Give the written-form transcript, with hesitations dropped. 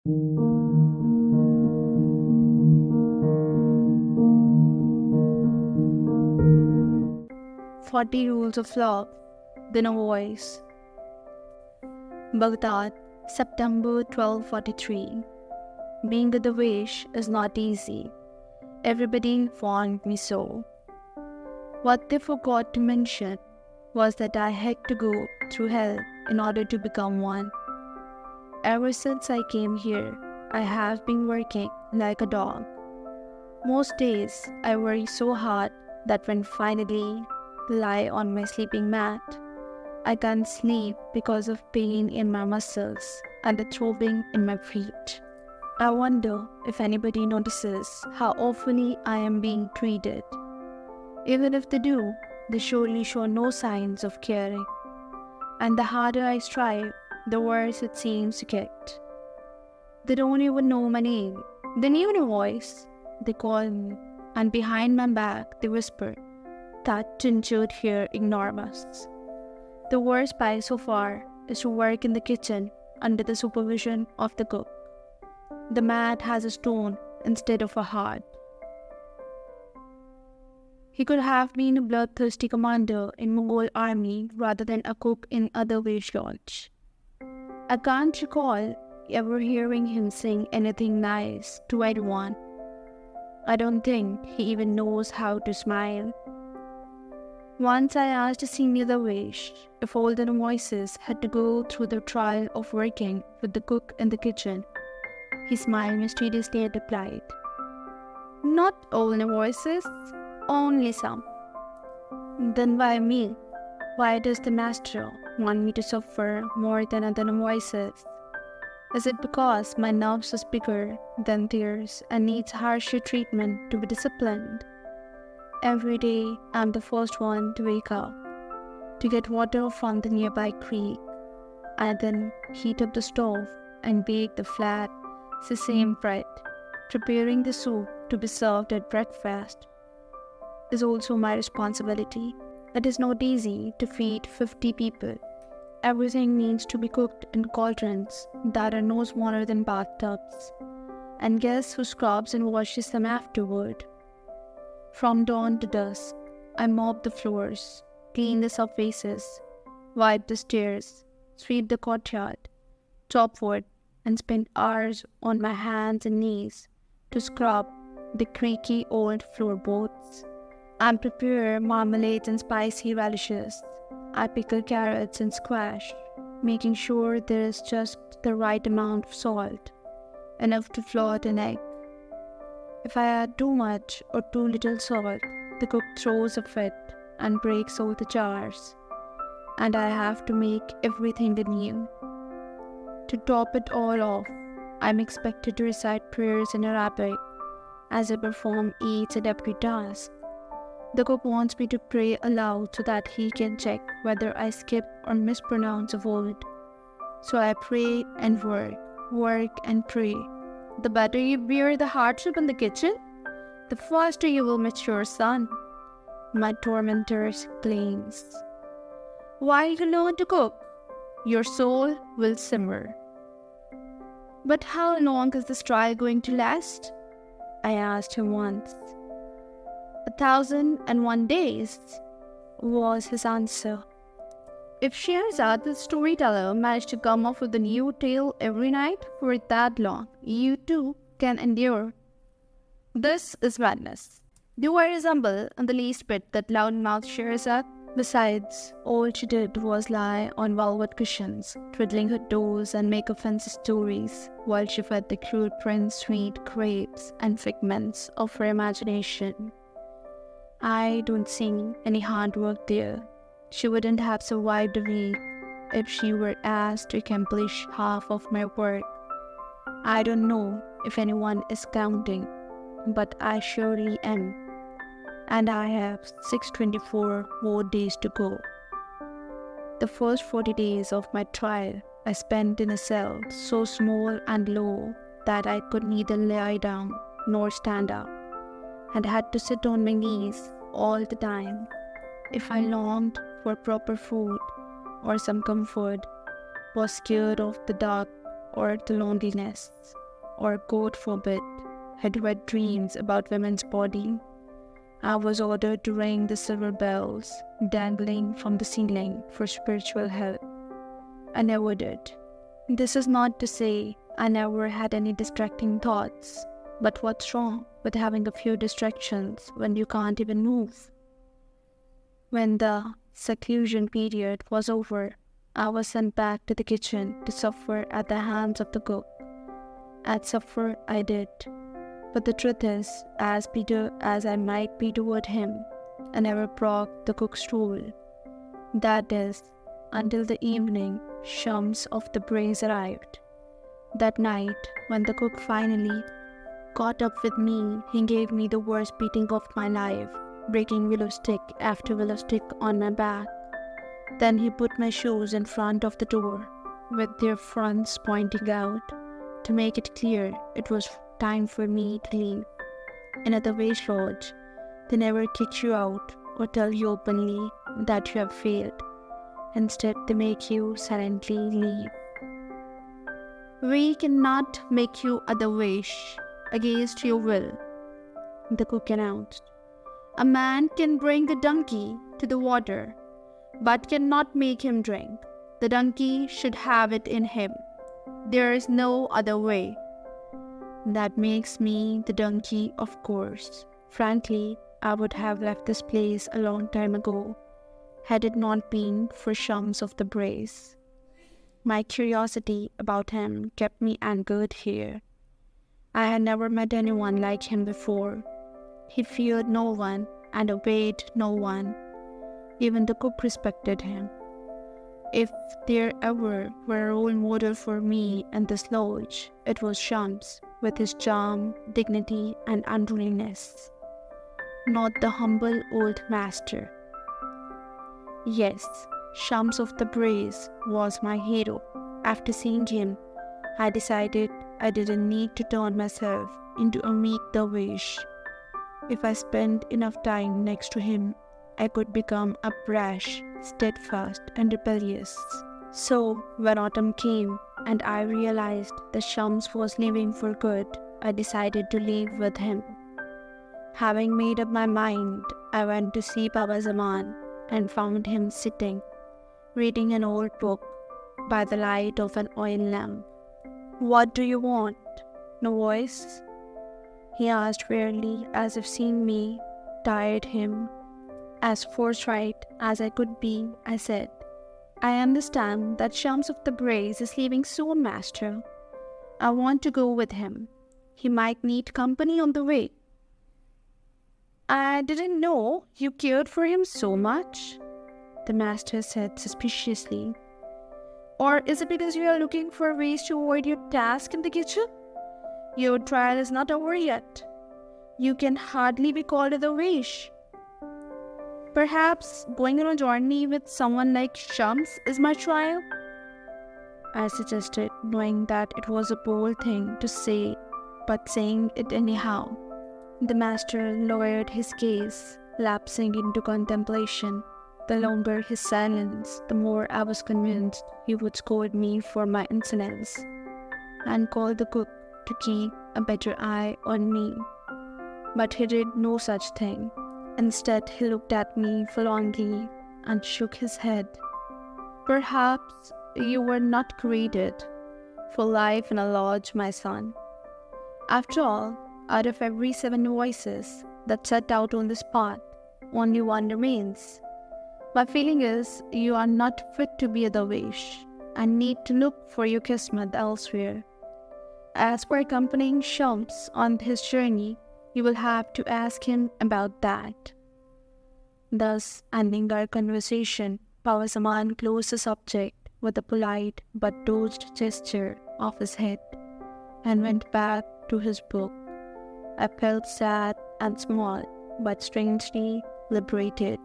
"40 Rules of Love", The Novice. Baghdad, September 1243. Being with the wish is not easy. Everybody informed me so. What they forgot to mention was that I had to go through hell in order to become one. Ever since I came here, I have been working like a dog. Most days, I worry so hard that when finally lie on my sleeping mat, I can't sleep because of pain in my muscles and the throbbing in my feet. I wonder if anybody notices how awfully I am being treated. Even if they do, they surely show no signs of caring. And the harder I strive, the worse it seems to get. They don't even know my name. They knew my voice. They call me, and behind my back they whisper, "That ginger here ignores us." The worst part so far is to work in the kitchen under the supervision of the cook. The man has a stone instead of a heart. He could have been a bloodthirsty commander in Mongol army rather than a cook in other lodge. I can't recall ever hearing him sing anything nice to anyone. I don't think he even knows how to smile. Once I asked a senior Darwish if all the voices had to go through the trial of working with the cook in the kitchen. He smiled mysteriously and replied, "Not all the voices, only some." "Then why me? Why does the master want me to suffer more than other voices? Is it because my nerves are bigger than theirs and needs harsher treatment to be disciplined? Every day, I'm the first one to wake up, to get water from the nearby creek, and then heat up the stove and bake the flat sesame bread. Preparing the soup to be served at breakfast is also my responsibility. It is not easy to feed 50 people. Everything needs to be cooked in cauldrons that are no smaller than bathtubs. And guess who scrubs and washes them afterward? From dawn to dusk, I mop the floors, clean the surfaces, wipe the stairs, sweep the courtyard, chop wood, and spend hours on my hands and knees to scrub the creaky old floorboards. I prepare marmalades and spicy relishes. I pickle carrots and squash, making sure there is just the right amount of salt, enough to float an egg. If I add too much or too little salt, the cook throws a fit and breaks all the jars, and I have to make everything anew. To top it all off, I'm expected to recite prayers in Arabic as I perform each and every task. The cook wants me to pray aloud so that he can check whether I skip or mispronounce a word. So I pray and work and pray. The better you bear the hardship in the kitchen, the faster you will mature, son, my tormentor exclaims. While you learn to cook, your soul will simmer. But how long is this trial going to last? I asked him once. 1,001 days, was his answer. If Scheherazade the storyteller managed to come up with a new tale every night for that long, you too can endure. This is madness. Do I resemble in the least bit that loud-mouthed Scheherazade? Besides, all she did was lie on velvet cushions, twiddling her toes and make up fancy stories, while she fed the cruel prince sweet grapes and figments of her imagination. I don't see any hard work there. She wouldn't have survived a week if she were asked to accomplish half of my work. I don't know if anyone is counting, but I surely am. And I have 624 more days to go. The first 40 days of my trial I spent in a cell so small and low that I could neither lie down nor stand up, and had to sit on my knees all the time. If I longed for proper food or some comfort, was scared of the dark or the loneliness, or God forbid, had wet dreams about women's body. I was ordered to ring the silver bells dangling from the ceiling for spiritual help. I never did. This is not to say I never had any distracting thoughts, but what's wrong with having a few distractions when you can't even move? When the seclusion period was over, I was sent back to the kitchen to suffer at the hands of the cook. At suffer I did. But the truth is, as bitter as I might be toward him, I never broke the cook's rule. That is, until the evening shums of the braise arrived. That night, when the cook finally caught up with me, he gave me the worst beating of my life, breaking willow stick after willow stick on my back. Then he put my shoes in front of the door, with their fronts pointing out, to make it clear it was time for me to leave. In other ways, George, they never kick you out or tell you openly that you have failed. Instead, they make you silently leave. We cannot make you otherwise, against your will, the cook announced. A man can bring a donkey to the water, but cannot make him drink. The donkey should have it in him. There is no other way. That makes me the donkey, of course. Frankly, I would have left this place a long time ago, had it not been for shums of the brace. My curiosity about him kept me anchored here. I had never met anyone like him before. He feared no one and obeyed no one. Even the cook respected him. If there ever were a role model for me in this lodge, it was Shams, with his charm, dignity, and unruliness. Not the humble old master. Yes, Shams of the Brace was my hero. After seeing him, I decided I didn't need to turn myself into a meek dervish. If I spent enough time next to him, I could become a brash, steadfast, and rebellious. So, when autumn came and I realized that Shams was leaving for good, I decided to leave with him. Having made up my mind, I went to see Baba Zaman and found him sitting, reading an old book by the light of an oil lamp. "What do you want, Novice?" he asked wearily, as if seeing me tired him. As forthright as I could be, I said, "I understand that Shams of the Brace is leaving soon, master. I want to go with him. He might need company on the way." "I didn't know you cared for him so much," the master said suspiciously. "Or is it because you are looking for ways to avoid your task in the kitchen? Your trial is not over yet. You can hardly be called a dervish. Perhaps going on a journey with someone like Shams is my trial?" I suggested, knowing that it was a bold thing to say, but saying it anyhow. The master lowered his gaze, lapsing into contemplation. The longer his silence, the more I was convinced he would scold me for my insolence, and call the cook to keep a better eye on me. But he did no such thing. Instead, he looked at me forlornly and shook his head. "Perhaps you were not created for life in a lodge, my son. After all, out of every 7 voices that set out on this path, only one remains. My feeling is you are not fit to be a dervish and need to look for your kismet elsewhere. As for accompanying Shams on his journey, you will have to ask him about that." Thus, ending our conversation, Baba Zaman closed the subject with a polite but dozed gesture of his head and went back to his book. I felt sad and small, but strangely liberated.